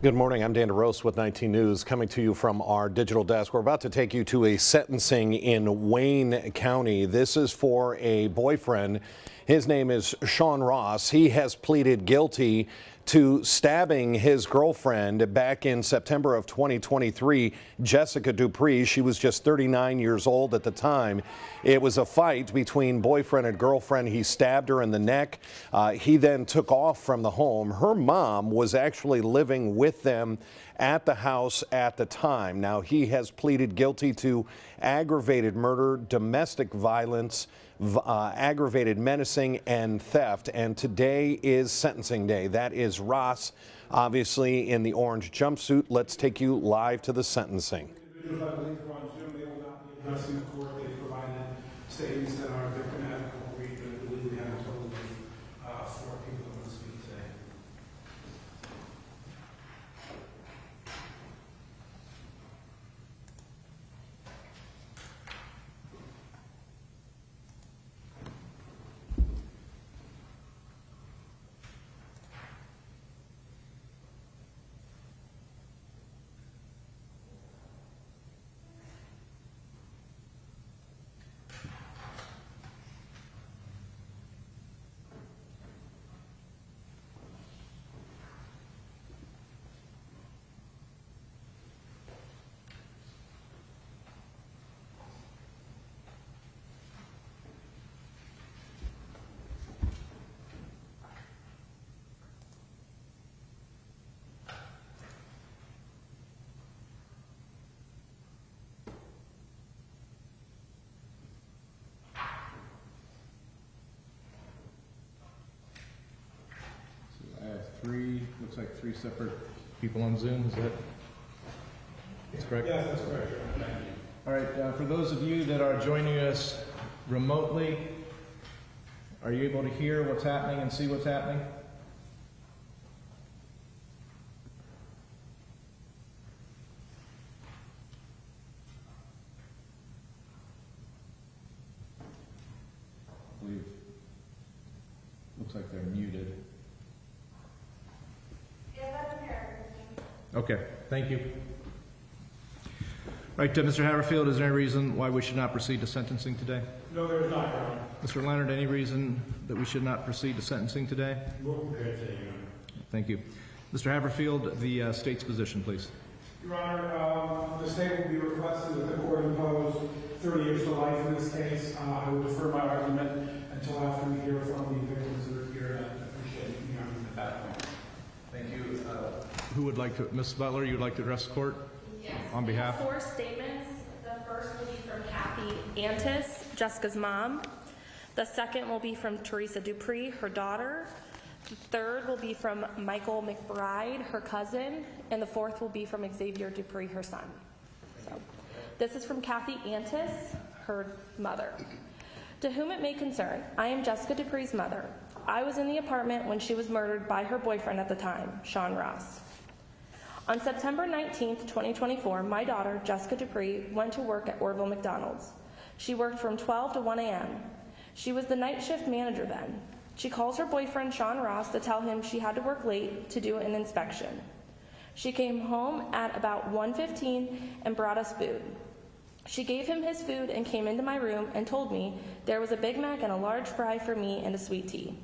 Good morning. I'm Dan DeRose with 19 News, coming to you from our digital desk. We're about to take you to a sentencing in Wayne County. This is for a boyfriend. His name is Sean Ross. He has pleaded guilty to stabbing his girlfriend back in September of 2023, Jessica Dupree. She was just 39 years old at the time. It was a fight between boyfriend and girlfriend. He stabbed her in the neck. He then took off from the home. Her mom was actually living with them at the house at the time. Now, he has pleaded guilty to aggravated murder, domestic violence, aggravated menacing, and theft. And today is sentencing day. That is Ross, obviously in the orange jumpsuit. Let's take you live to the sentencing. Individuals, I believe, are on Zoom. They will not be addressing the court. They provided statements that are diplomatic. We believe we have a total of 4 people that want to speak today. Looks like three separate people on Zoom. Is that's correct? Yes, that's correct. Thank you. All right, for those of you that are joining us remotely, are you able to hear what's happening and see what's happening? I believe, looks like they're muted. Okay, thank you. Right, Mr. Haverfield, is there any reason why we should not proceed to sentencing today? No, there is not, Your Honor. Mr. Leonard, any reason that we should not proceed to sentencing today? We're prepared today, Your Honor. Thank you. Mr. Haverfield, the state's position, please. Your Honor, the state will be requesting that the court impose 30 years to life in this case. I will defer my argument until after we hear from the victims that are here, and I appreciate the argument at that point. Thank you. Who would like to, Ms. Butler, you would like to address the court? Yes. On behalf? 4 statements. The first will be from Kathy Antis, Jessica's mom. The second will be from Teresa Dupree, her daughter. The third will be from Michael McBride, her cousin. And the fourth will be from Xavier Dupree, her son. So, this is from Kathy Antis, her mother. To whom it may concern, I am Jessica Dupree's mother. I was in the apartment when she was murdered by her boyfriend at the time, Sean Ross. On September 19th, 2024, my daughter, Jessica Dupree, went to work at Orrville McDonald's. She worked from 12 to 1 a.m. She was the night shift manager then. She calls her boyfriend, Sean Ross, to tell him she had to work late to do an inspection. She came home at about 1:15 and brought us food. She gave him his food and came into my room and told me there was a Big Mac and a large fry for me and a sweet tea.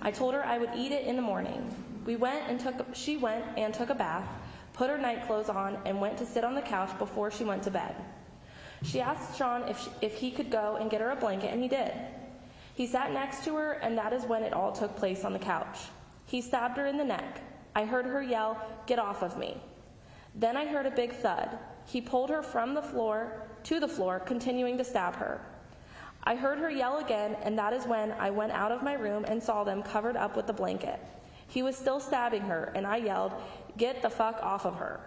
I told her I would eat it in the morning. She went and took a bath, put her night clothes on, and went to sit on the couch before she went to bed. She asked Sean if he could go and get her a blanket, and he did. He sat next to her, and that is when it all took place on the couch. He stabbed her in the neck. I heard her yell, "Get off of me." Then I heard a big thud. He pulled her from the floor to the floor, continuing to stab her. I heard her yell again, and that is when I went out of my room and saw them covered up with the blanket. He was still stabbing her, and I yelled, "Get the fuck off of her."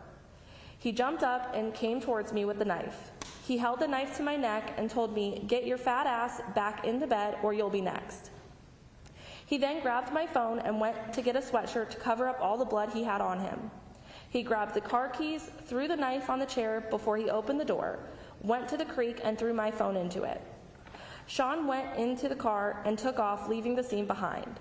He jumped up and came towards me with the knife. He held the knife to my neck and told me, "Get your fat ass back into bed or you'll be next." He then grabbed my phone and went to get a sweatshirt to cover up all the blood he had on him. He grabbed the car keys, threw the knife on the chair before he opened the door, went to the creek and threw my phone into it. Sean went into the car and took off, leaving the scene behind.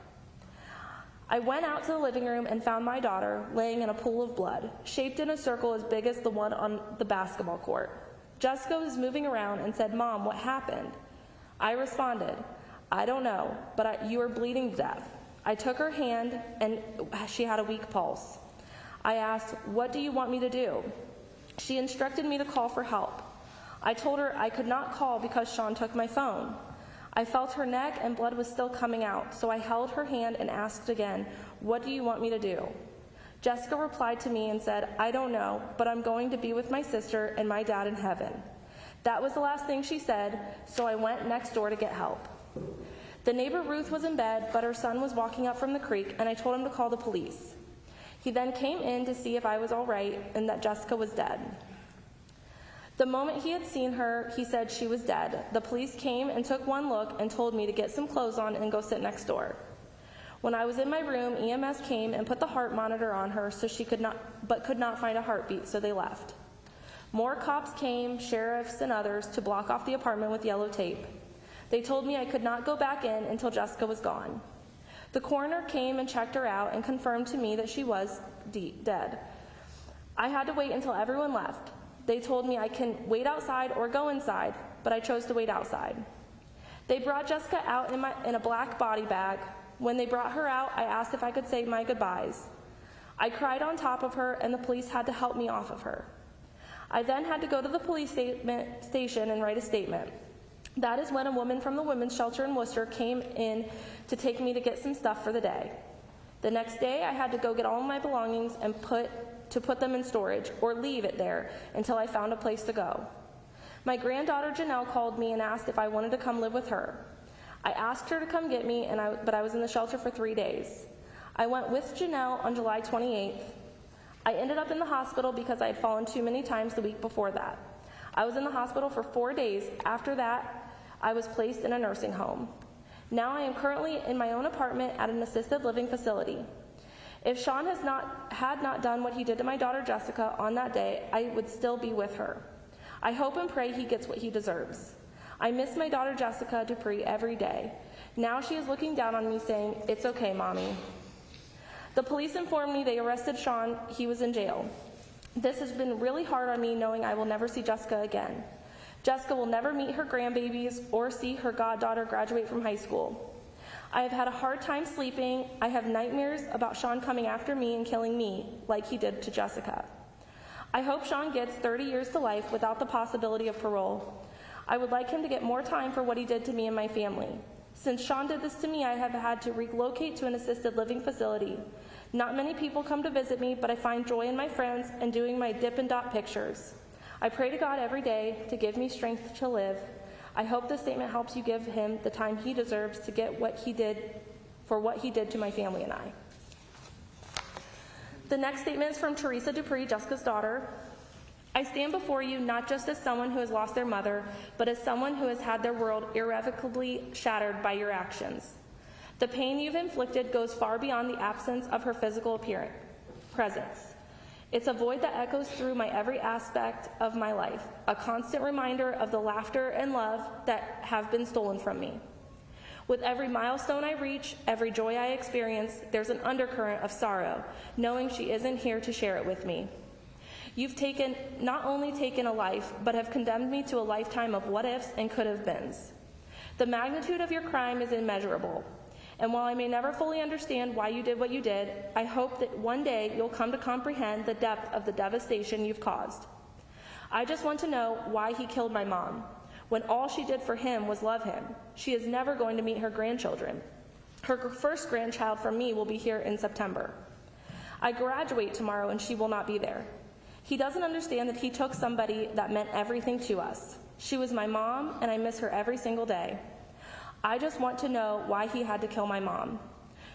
I went out to the living room and found my daughter laying in a pool of blood, shaped in a circle as big as the one on the basketball court. Jessica was moving around and said, "Mom, what happened?" I responded, "I don't know, but you are bleeding to death." I took her hand and she had a weak pulse. I asked, "What do you want me to do?" She instructed me to call for help. I told her I could not call because Sean took my phone. I felt her neck and blood was still coming out, so I held her hand and asked again, "What do you want me to do?" Jessica replied to me and said, "I don't know, but I'm going to be with my sister and my dad in heaven." That was the last thing she said, so I went next door to get help. The neighbor Ruth was in bed, but her son was walking up from the creek, and I told him to call the police. He then came in to see if I was all right and that Jessica was dead. The moment he had seen her, he said she was dead. The police came and took one look and told me to get some clothes on and go sit next door. When I was in my room, EMS came and put the heart monitor on her so she could not find a heartbeat, so they left. More cops came, sheriffs and others, to block off the apartment with yellow tape. They told me I could not go back in until Jessica was gone. The coroner came and checked her out and confirmed to me that she was dead. I had to wait until everyone left. They told me I can wait outside or go inside, but I chose to wait outside. They brought Jessica out in a black body bag. When they brought her out, I asked if I could say my goodbyes. I cried on top of her, and the police had to help me off of her. I then had to go to the police station and write a statement. That is when a woman from the women's shelter in Worcester came in to take me to get some stuff for the day. The next day, I had to go get all of my belongings and put them in storage or leave it there until I found a place to go. My granddaughter Janelle called me and asked if I wanted to come live with her. I asked her to come get me, but I was in the shelter for 3 days. I went with Janelle on July 28th. I ended up in the hospital because I had fallen too many times the week before that. I was in the hospital for 4 days. After that, I was placed in a nursing home. Now I am currently in my own apartment at an assisted living facility. If Sean had not done what he did to my daughter Jessica on that day, I would still be with her. I hope and pray he gets what he deserves. I miss my daughter Jessica Dupree every day. Now she is looking down on me saying, "It's okay, Mommy." The police informed me they arrested Sean. He was in jail. This has been really hard on me, knowing I will never see Jessica again. Jessica will never meet her grandbabies or see her goddaughter graduate from high school. I have had a hard time sleeping. I have nightmares about Sean coming after me and killing me, like he did to Jessica. I hope Sean gets 30 years to life without the possibility of parole. I would like him to get more time for what he did to me and my family. Since Sean did this to me, I have had to relocate to an assisted living facility. Not many people come to visit me, but I find joy in my friends and doing my dip and dot pictures. I pray to God every day to give me strength to live. I hope this statement helps you give him the time he deserves to get what he did to my family and I. The next statement is from Teresa Dupree, Jessica's daughter. I stand before you not just as someone who has lost their mother, but as someone who has had their world irrevocably shattered by your actions. The pain you've inflicted goes far beyond the absence of her physical presence. It's a void that echoes through my every aspect of my life, a constant reminder of the laughter and love that have been stolen from me. With every milestone I reach, every joy I experience, there's an undercurrent of sorrow, knowing she isn't here to share it with me. You've not only taken a life, but have condemned me to a lifetime of what-ifs and could-have-beens. The magnitude of your crime is immeasurable. And while I may never fully understand why you did what you did, I hope that one day you'll come to comprehend the depth of the devastation you've caused. I just want to know why he killed my mom, when all she did for him was love him. She is never going to meet her grandchildren. Her first grandchild from me will be here in September. I graduate tomorrow and she will not be there. He doesn't understand that he took somebody that meant everything to us. She was my mom, and I miss her every single day. I just want to know why he had to kill my mom.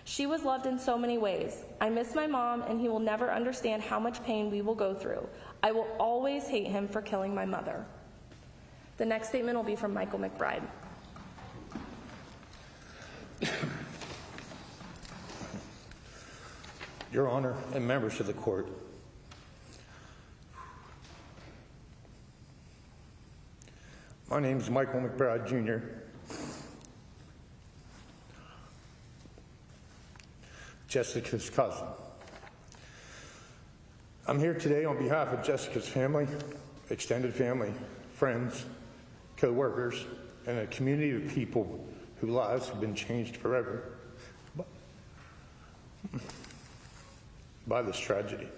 She was loved in so many ways. I miss my mom, and he will never understand how much pain we will go through. I will always hate him for killing my mother. The next statement will be from Michael McBride. Your Honor and members of the court, my name is Michael McBride, Jr. Jessica's cousin. I'm here today on behalf of Jessica's family, extended family, friends, co-workers, and a community of people whose lives have been changed forever by this tragedy.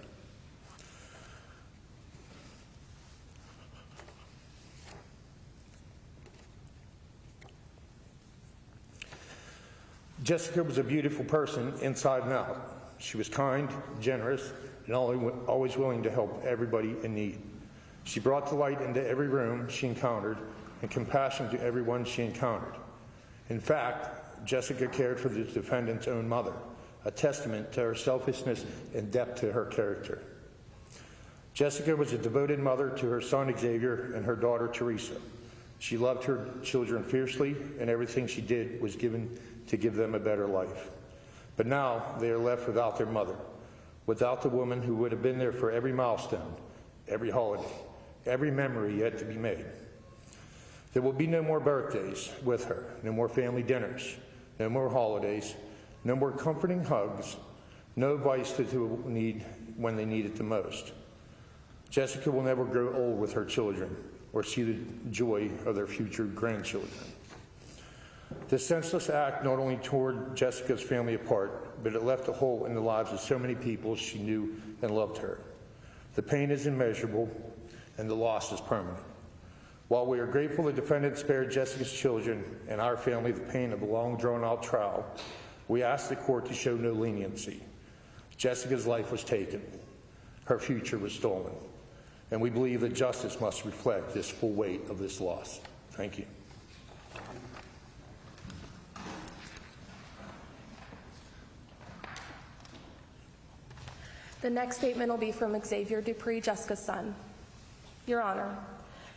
Jessica was a beautiful person inside and out. She was kind, generous, and always willing to help everybody in need. She brought the light into every room she encountered and compassion to everyone she encountered. In fact, Jessica cared for the defendant's own mother, a testament to her selflessness and depth to her character. Jessica was a devoted mother to her son Xavier and her daughter Teresa. She loved her children fiercely, and everything she did was given to give them a better life. But now they are left without their mother, without the woman who would have been there for every milestone, every holiday, every memory yet to be made. There will be no more birthdays with her, no more family dinners, no more holidays, no more comforting hugs, no advice to need when they need it the most. Jessica will never grow old with her children or see the joy of their future grandchildren. This senseless act not only tore Jessica's family apart, but it left a hole in the lives of so many people she knew and loved her. The pain is immeasurable, and the loss is permanent. While we are grateful the defendant spared Jessica's children and our family the pain of a long, drawn-out trial, we ask the court to show no leniency. Jessica's life was taken. Her future was stolen. And we believe that justice must reflect this full weight of this loss. Thank you. The next statement will be from Xavier Dupree, Jessica's son. Your Honor,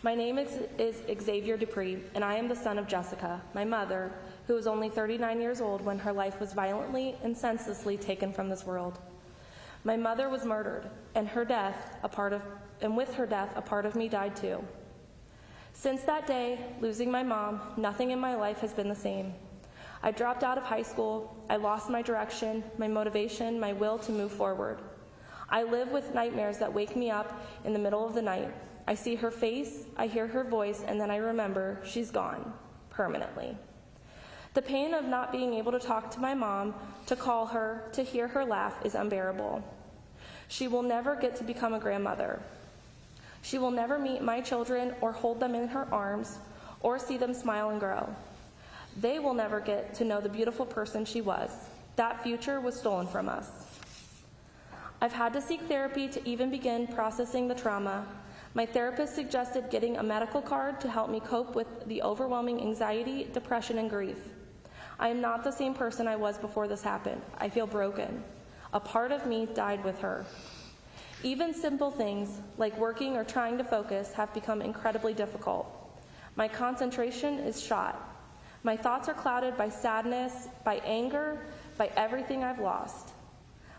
my name is Xavier Dupree, and I am the son of Jessica, my mother, who was only 39 years old when her life was violently and senselessly taken from this world. My mother was murdered, and with her death, a part of me died too. Since that day, losing my mom, nothing in my life has been the same. I dropped out of high school. I lost my direction, my motivation, my will to move forward. I live with nightmares that wake me up in the middle of the night. I see her face, I hear her voice, and then I remember she's gone, permanently. The pain of not being able to talk to my mom, to call her, to hear her laugh is unbearable. She will never get to become a grandmother. She will never meet my children or hold them in her arms or see them smile and grow. They will never get to know the beautiful person she was. That future was stolen from us. I've had to seek therapy to even begin processing the trauma. My therapist suggested getting a medical card to help me cope with the overwhelming anxiety, depression, and grief. I am not the same person I was before this happened. I feel broken. A part of me died with her. Even simple things like working or trying to focus have become incredibly difficult. My concentration is shot. My thoughts are clouded by sadness, by anger, by everything I've lost.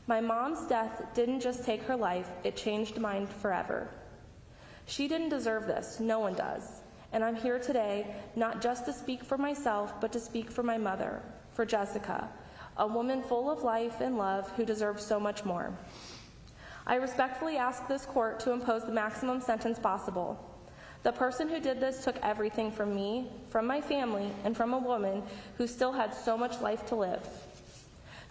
My mom's death didn't just take her life, it changed mine forever. She didn't deserve this, no one does. And I'm here today not just to speak for myself, but to speak for my mother, for Jessica, a woman full of life and love who deserves so much more. I respectfully ask this court to impose the maximum sentence possible. The person who did this took everything from me, from my family, and from a woman who still had so much life to live.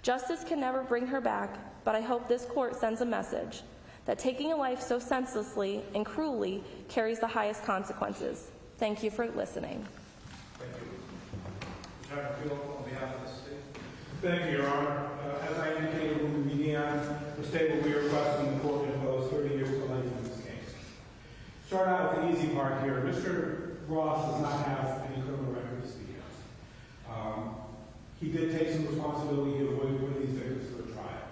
Justice can never bring her back, but I hope this court sends a message that taking a life so senselessly and cruelly carries the highest consequences. Thank you for listening. Thank you. Attorney Field, on behalf of the state. Thank you, Your Honor. As I indicated when we began, the state will be requesting the court impose 30 years to life in this case. Start out with the easy part here. Mr. Ross does not have any criminal record to speak of. He did take some responsibility to avoid these victims to a trial.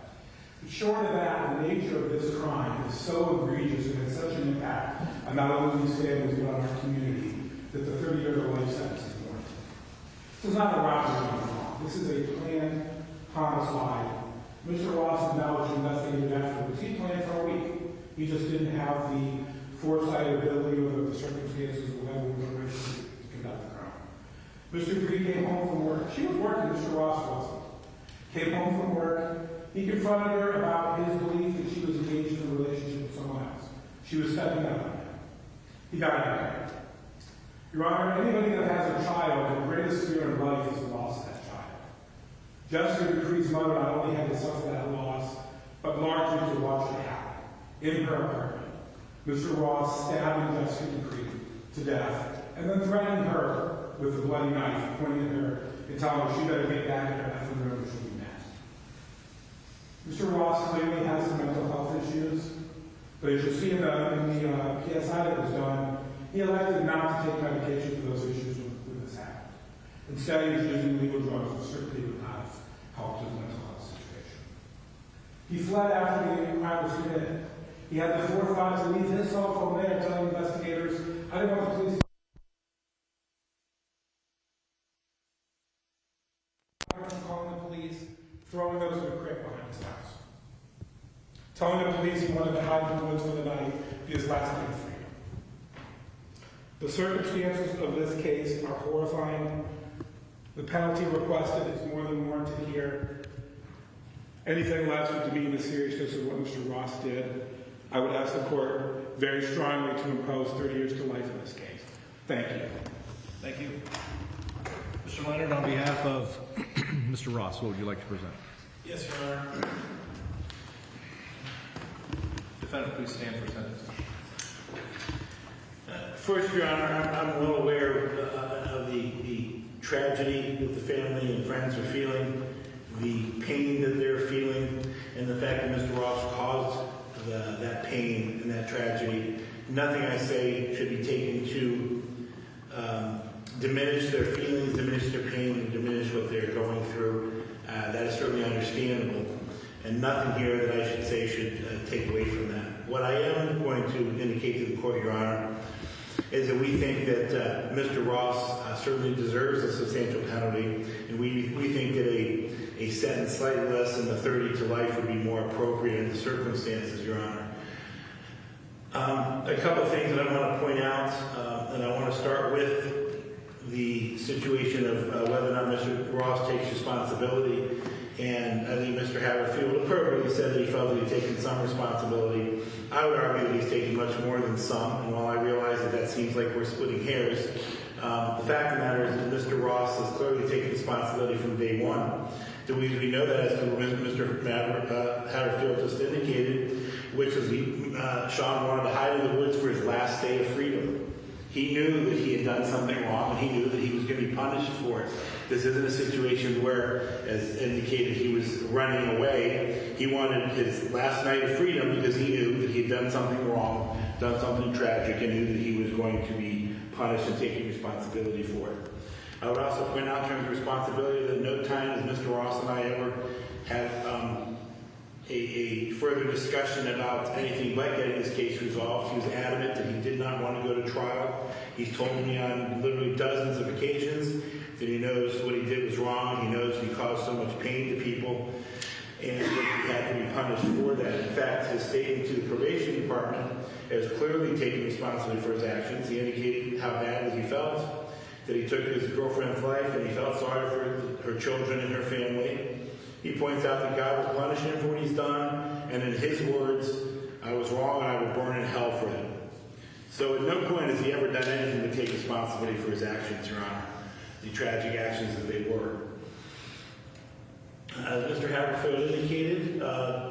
But short of that, the nature of this crime is so egregious and has such an impact on not only these families but on our community that the 30-year life sentence is warranted. This is not a robbery gone wrong. This is a planned homicide. Mr. Ross acknowledged investigated afterwards. He planned for a week. He just didn't have the foresight or ability or the circumstances or whatever we were ready to conduct the crime. Mr. Green came home from work. She was working, Mr. Ross wasn't. Came home from work. He confronted her about his belief that she was engaged in a relationship with someone else. She was stepping up on him. He got angry. Your Honor, anybody that has a child, the greatest fear in life is the loss of that child. Jessica Dupree's mother not only had to suffer that loss, but largely to watch it happen in her apartment. Mr. Ross stabbing Jessica Dupree to death, and then threatening her with a bloody knife, pointing at her and telling her she better get back in her effing room or she'll be next. Mr. Ross clearly has some mental health issues, but as you'll see in the PSI that was done, he elected not to take medication for those issues when this happened. Instead, he was using legal drugs that certainly would not have helped his mental health situation. He fled after the crime was committed. He had the forethought to leave his cell phone there, telling investigators, I didn't want the police calling the police, throwing those in a creek behind his house. Telling the police he wanted to hide in the woods for the night, be his last day of freedom. The circumstances of this case are horrifying. The penalty requested is more than warranted here. Anything less would demean the seriousness of what Mr. Ross did. I would ask the court very strongly to impose 30 years to life in this case. Thank you. Thank you. Mr. Leonard, on behalf of Mr. Ross, what would you like to present? Yes, Your Honor. Defendant, please stand for sentence. First, Your Honor, I'm well aware of the tragedy that the family and friends are feeling, the pain that they're feeling, and the fact that Mr. Ross caused that pain and that tragedy. Nothing I say should be taken to diminish their feelings, diminish their pain, and diminish what they're going through. That is certainly understandable. And nothing here that I should say should take away from that. What I am going to indicate to the court, Your Honor, is that we think that Mr. Ross certainly deserves a substantial penalty, and we think that a sentence slightly less than the 30 to life would be more appropriate in the circumstances, Your Honor. A couple of things that I want to point out, and I want to start with the situation of whether or not Mr. Ross takes responsibility. And I think Mr. Haverfield appropriately said that he felt that he'd taken some responsibility. I would argue that he's taken much more than some, and while I realize that seems like we're splitting hairs, the fact of the matter is that Mr. Ross has clearly taken responsibility from day one. We know that as Mr. Haverfield just indicated, which is Sean wanted to hide in the woods for his last day of freedom. He knew that he had done something wrong, and he knew that he was going to be punished for it. This isn't a situation where, as indicated, he was running away. He wanted his last night of freedom because he knew that he had done something wrong, done something tragic, and knew that he was going to be punished and taking responsibility for it. I would also point out in terms of responsibility that no time has Mr. Ross and I ever had a further discussion about anything but getting this case resolved. He was adamant that he did not want to go to trial. He's told me on literally dozens of occasions that he knows what he did was wrong. He knows he caused so much pain to people, and that he had to be punished for that. In fact, his statement to the probation department has clearly taken responsibility for his actions. He indicated how bad he felt, that he took his girlfriend's life, and he felt sorry for her children and her family. He points out that God will punish him for what he's done, and in his words, I was wrong and I will burn in hell for him. So at no point has he ever done anything to take responsibility for his actions, Your Honor, the tragic actions that they were. As Mr. Haverfield indicated,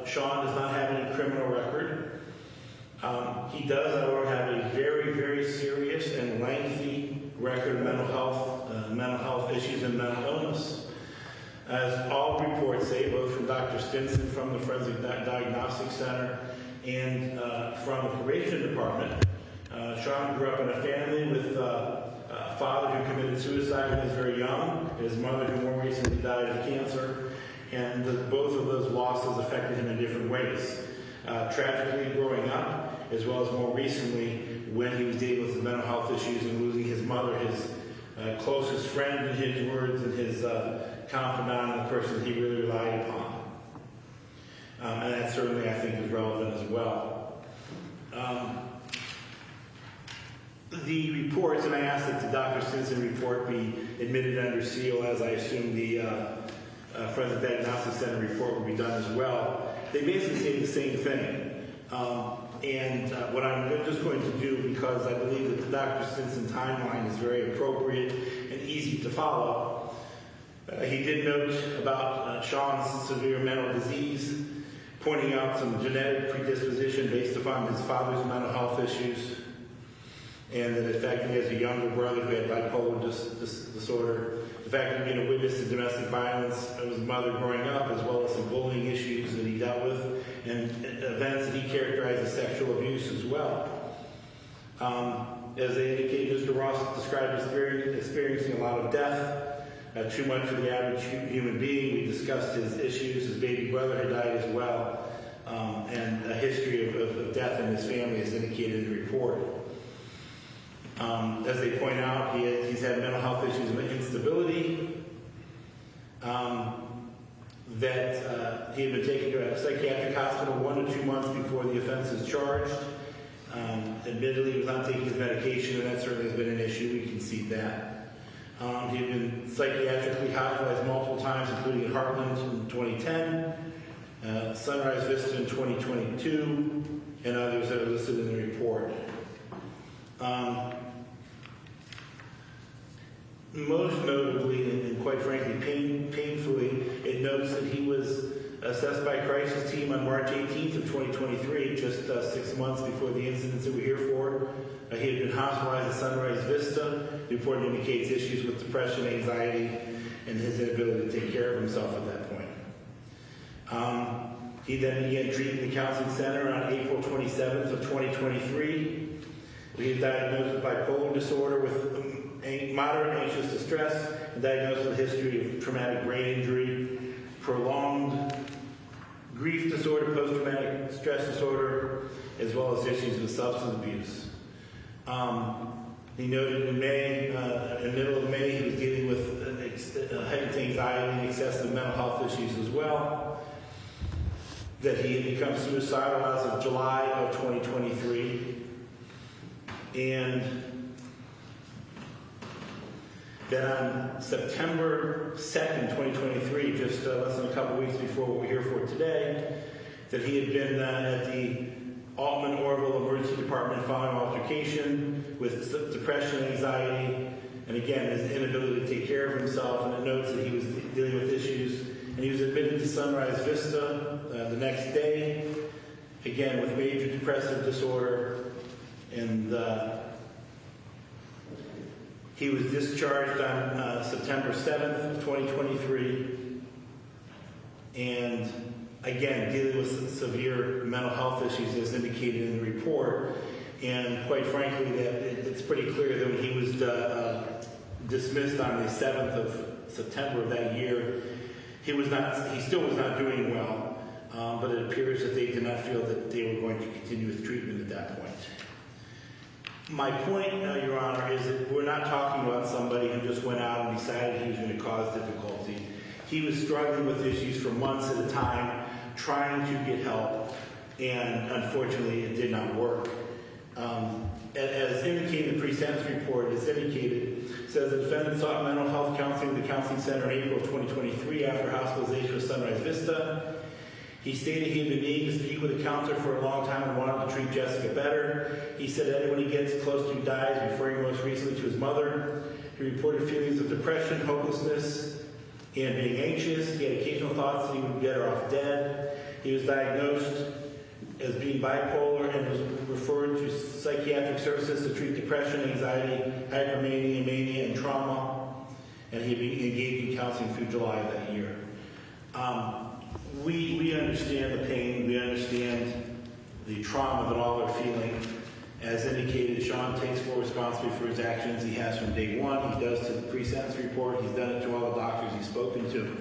Sean does not have any criminal record. He does, however, have a very, very serious and lengthy record of mental health issues and mental illness. As all reports say, both from Dr. Stinson from the Forensic Diagnostic Center and from the probation department, Sean grew up in a family with a father who committed suicide when he was very young, his mother who more recently died of cancer, and both of those losses affected him in different ways. Tragically growing up, as well as more recently when he was dealing with his mental health issues and losing his mother, his closest friend in his words, and his confidant, and the person he really relied upon. And that certainly, I think, is relevant as well. The reports, and I asked that the Dr. Stinson report be admitted under seal, as I assume the Forensic Diagnostic Center report will be done as well. They basically say the same thing. What I'm just going to do, because I believe that the Dr. Stinson timeline is very appropriate and easy to follow, he did note about Sean's severe mental disease, pointing out some genetic predisposition based upon his father's mental health issues, and that in fact he has a younger brother who had bipolar disorder, the fact that he being a witness to domestic violence of his mother growing up, as well as some bullying issues that he dealt with, and events that he characterized as sexual abuse as well. As they indicated, Mr. Ross described experiencing a lot of death, too much for the average human being. We discussed his issues. His baby brother had died as well, and a history of death in his family is indicated in the report. As they point out, he's had mental health issues of instability, that he had been taken to a psychiatric hospital 1 to 2 months before the offense is charged. Admittedly, he was not taking his medication, and that certainly has been an issue. We concede that. He had been psychiatrically hospitalized multiple times, including at Heartland in 2010, Sunrise Vista in 2022, and others that are listed in the report. Most notably, and quite frankly painfully, it notes that he was assessed by a crisis team on March 18th of 2023, just 6 months before the incidents that we're here for. He had been hospitalized at Sunrise Vista. The report indicates issues with depression, anxiety, and his inability to take care of himself at that point. He then began treatment in the counseling center on April 27th of 2023. He was diagnosed with bipolar disorder with moderate anxious distress, and diagnosed with a history of traumatic brain injury, prolonged grief disorder, post-traumatic stress disorder, as well as issues with substance abuse. He noted in May, in the middle of May, he was dealing with heightened anxiety and excessive mental health issues as well. That he had become suicidal as of July of 2023. And then on September 2nd, 2023, just less than a couple weeks before what we're here for today, that he had been at the Altman Orrville Emergency Department following altercation with depression, anxiety, and again, his inability to take care of himself, and it notes that he was dealing with issues, and he was admitted to Sunrise Vista the next day, again with major depressive disorder, and he was discharged on September 7th of 2023, and again, dealing with severe mental health issues as indicated in the report. And quite frankly, that it's pretty clear that when he was dismissed on the 7th of September of that year, he still was not doing well, but it appears that they did not feel that they were going to continue with treatment at that point. My point, Your Honor, is that we're not talking about somebody who just went out and decided he was going to cause difficulty. He was struggling with issues for months at a time, trying to get help, and unfortunately it did not work. As indicated in the pre-sentence report, it's indicated, says the defendant sought mental health counseling at the counseling center in April of 2023 after hospitalization with Sunrise Vista. He stated he had been needing to speak with a counselor for a long time and wanted to treat Jessica better. He said that when he gets close to dies, referring most recently to his mother. He reported feelings of depression, hopelessness, and being anxious. He had occasional thoughts that he would get her off dead. He was diagnosed as being bipolar and was referred to psychiatric services to treat depression, anxiety, hypermania, mania, and trauma. And he had been engaged in counseling through July of that year. We understand the pain. We understand the trauma that all are feeling. As indicated, Sean takes full responsibility for his actions. He has from day one. He does to the pre-sentence report. He's done it to all the doctors he's spoken to.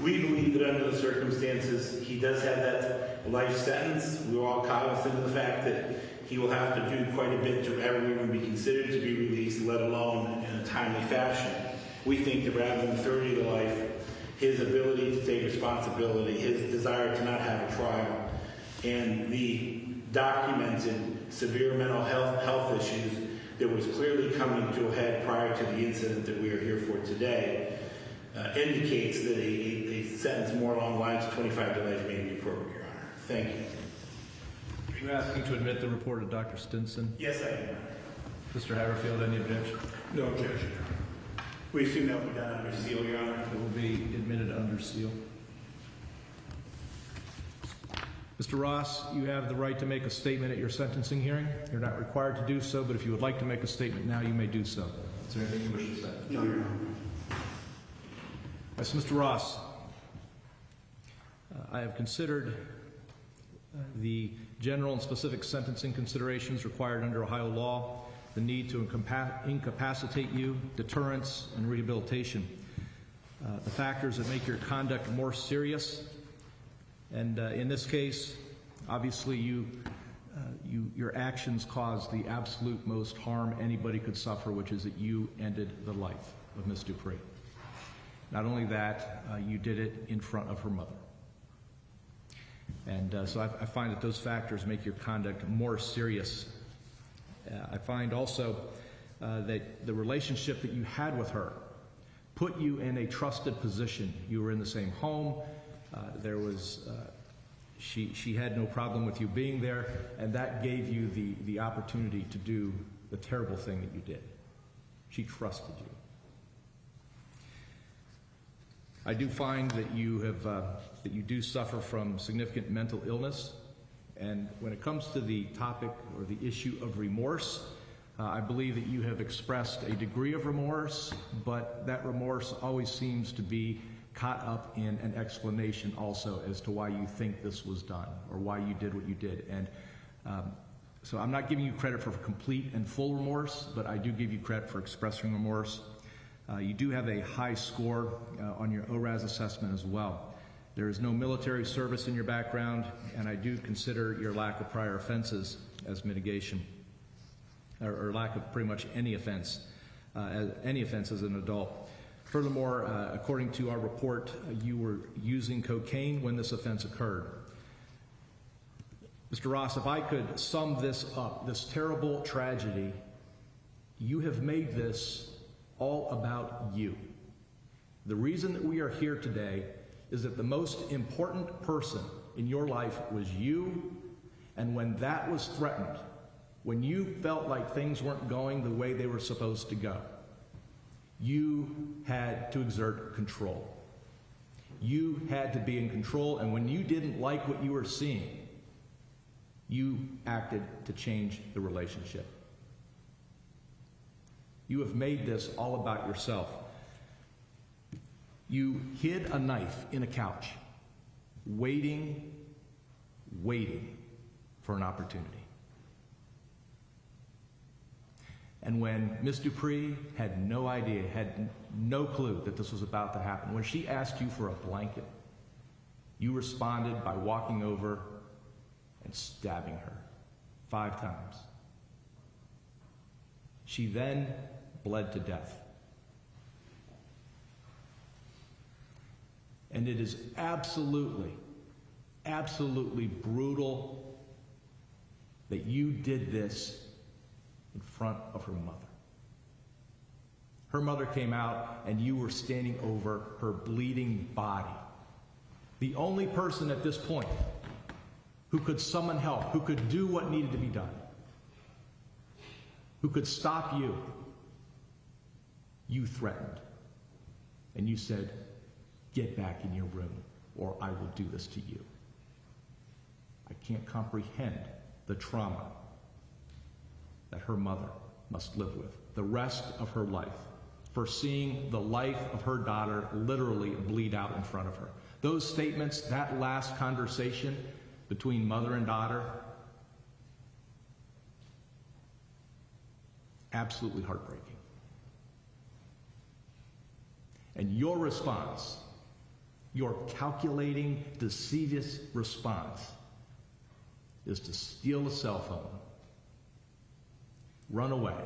We believe that under the circumstances, he does have that life sentence. We're all cognizant of the fact that he will have to do quite a bit to ever even be considered to be released, let alone in a timely fashion. We think that rather than 30 to life, his ability to take responsibility, his desire to not have a trial, and the documented severe mental health issues that was clearly coming to a head prior to the incident that we are here for today, indicates that a sentence more along the lines of 25 to life may be appropriate, Your Honor. Thank you. Are you asking to admit the report of Dr. Stinson? Yes, I am. Mr. Haverfield, any objection? No objection. We assume that will be done under seal, Your Honor. It will be admitted under seal. Mr. Ross, you have the right to make a statement at your sentencing hearing. You're not required to do so, but if you would like to make a statement now, you may do so. Is there anything you wish to say? No, Your Honor. Yes, Mr. Ross, I have considered the general and specific sentencing considerations required under Ohio law, the need to incapacitate you, deterrence, and rehabilitation, the factors that make your conduct more serious. And in this case, obviously your actions caused the absolute most harm anybody could suffer, which is that you ended the life of Miss Dupree. Not only that, you did it in front of her mother. And so I find that those factors make your conduct more serious. I find also that the relationship that you had with her put you in a trusted position. You were in the same home. She had no problem with you being there, and that gave you the opportunity to do the terrible thing that you did. She trusted you. I do find that you do suffer from significant mental illness, and when it comes to the topic or the issue of remorse, I believe that you have expressed a degree of remorse, but that remorse always seems to be caught up in an explanation also as to why you think this was done or why you did what you did. And so I'm not giving you credit for complete and full remorse, but I do give you credit for expressing remorse. You do have a high score on your ORAS assessment as well. There is no military service in your background, and I do consider your lack of prior offenses as mitigation, or lack of pretty much any offense as an adult. Furthermore, according to our report, you were using cocaine when this offense occurred. Mr. Ross, if I could sum this up, this terrible tragedy, you have made this all about you. The reason that we are here today is that the most important person in your life was you, and when that was threatened, when you felt like things weren't going the way they were supposed to go, you had to exert control. You had to be in control, and when you didn't like what you were seeing, you acted to change the relationship. You have made this all about yourself. You hid a knife in a couch, waiting for an opportunity. And when Miss Dupree had no idea, had no clue that this was about to happen, when she asked you for a blanket, you responded by walking over and stabbing her 5 times. She then bled to death. And it is absolutely brutal that you did this in front of her mother. Her mother came out and you were standing over her bleeding body. The only person at this point who could summon help, who could do what needed to be done, who could stop you, you threatened. And you said, "Get back in your room or I will do this to you." I can't comprehend the trauma that her mother must live with the rest of her life for seeing the life of her daughter literally bleed out in front of her. Those statements, that last conversation between mother and daughter, absolutely heartbreaking. And your response, your calculating, deceivious response, is to steal a cell phone, run away,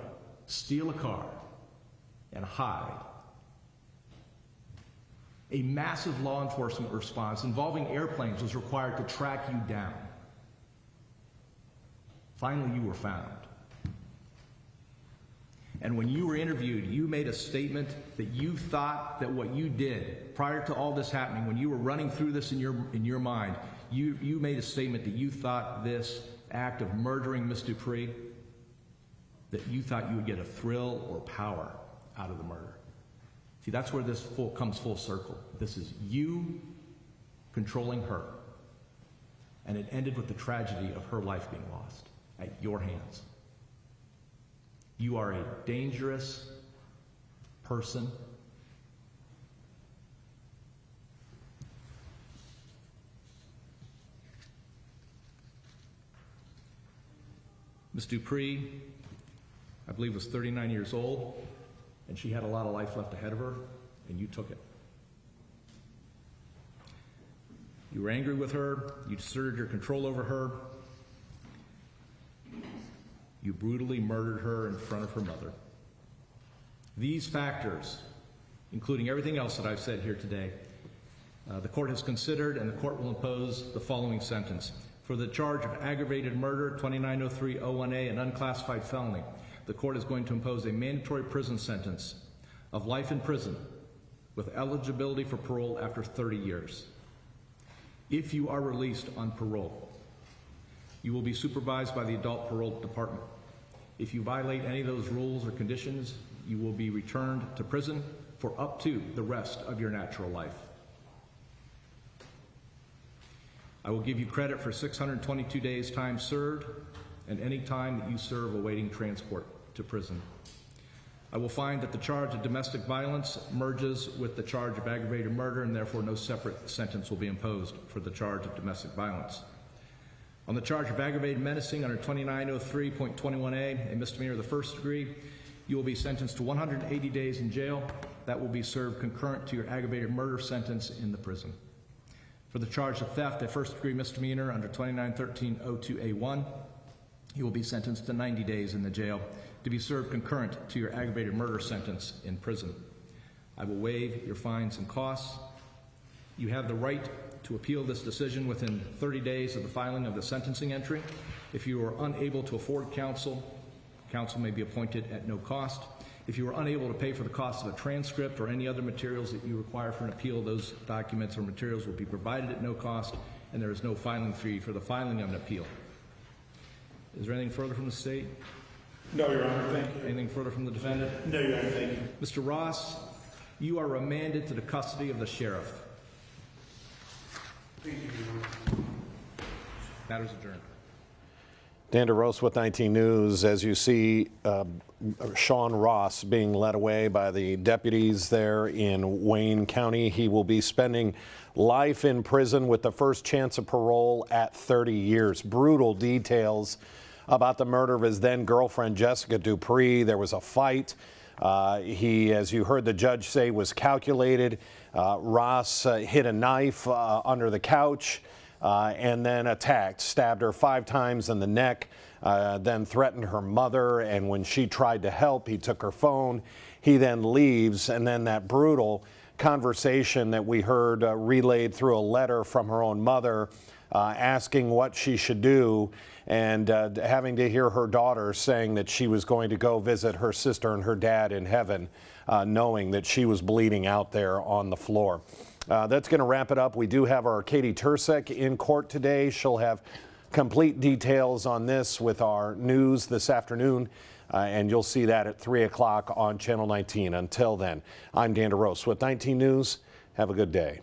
steal a car, and hide. A massive law enforcement response involving airplanes was required to track you down. Finally, you were found. And when you were interviewed, you made a statement that you thought that what you did prior to all this happening, when you were running through this in your mind, you made a statement that you thought this act of murdering Miss Dupree, that you thought you would get a thrill or power out of the murder. See, that's where this comes full circle. This is you controlling her. And it ended with the tragedy of her life being lost at your hands. You are a dangerous person. Miss Dupree, I believe, was 39 years old, and she had a lot of life left ahead of her, and you took it. You were angry with her. You asserted your control over her. You brutally murdered her in front of her mother. These factors, including everything else that I've said here today, the court has considered, and the court will impose the following sentence. For the charge of aggravated murder, 2903-01A, an unclassified felony, the court is going to impose a mandatory prison sentence of life in prison with eligibility for parole after 30 years. If you are released on parole, you will be supervised by the adult parole department. If you violate any of those rules or conditions, you will be returned to prison for up to the rest of your natural life. I will give you credit for 622 days time served and any time that you serve awaiting transport to prison. I will find that the charge of domestic violence merges with the charge of aggravated murder, and therefore no separate sentence will be imposed for the charge of domestic violence. On the charge of aggravated menacing under 2903.21A, a misdemeanor of the first degree, you will be sentenced to 180 days in jail. That will be served concurrent to your aggravated murder sentence in the prison. For the charge of theft, a first-degree misdemeanor under 2913.02A1, you will be sentenced to 90 days in the jail to be served concurrent to your aggravated murder sentence in prison. I will waive your fines and costs. You have the right to appeal this decision within 30 days of the filing of the sentencing entry. If you are unable to afford counsel, counsel may be appointed at no cost. If you are unable to pay for the cost of a transcript or any other materials that you require for an appeal, those documents or materials will be provided at no cost, and there is no filing fee for the filing of an appeal. Is there anything further from the state? No, Your Honor, thank you. Anything further from the defendant? No, Your Honor, thank you. Mr. Ross, you are remanded to the custody of the sheriff. Thank you, Your Honor. Matters adjourned. Dan DeRose with 19 News. As you see, Sean Ross being led away by the deputies there in Wayne County. He will be spending life in prison with the first chance of parole at 30 years. Brutal details about the murder of his then girlfriend, Jessica Dupree. There was a fight. He, as you heard the judge say, was calculated. Ross hid a knife under the couch. And then attacked, stabbed her 5 times in the neck, then threatened her mother, and when she tried to help, he took her phone. He then leaves, and then that brutal conversation that we heard relayed through a letter from her own mother asking what she should do, and having to hear her daughter saying that she was going to go visit her sister and her dad in heaven, knowing that she was bleeding out there on the floor. That's going to wrap it up. We do have our Katie Tursek in court today. She'll have complete details on this with our news this afternoon, and you'll see that at 3 o'clock on Channel 19. Until then, I'm Dan DeRose with 19 News. Have a good day.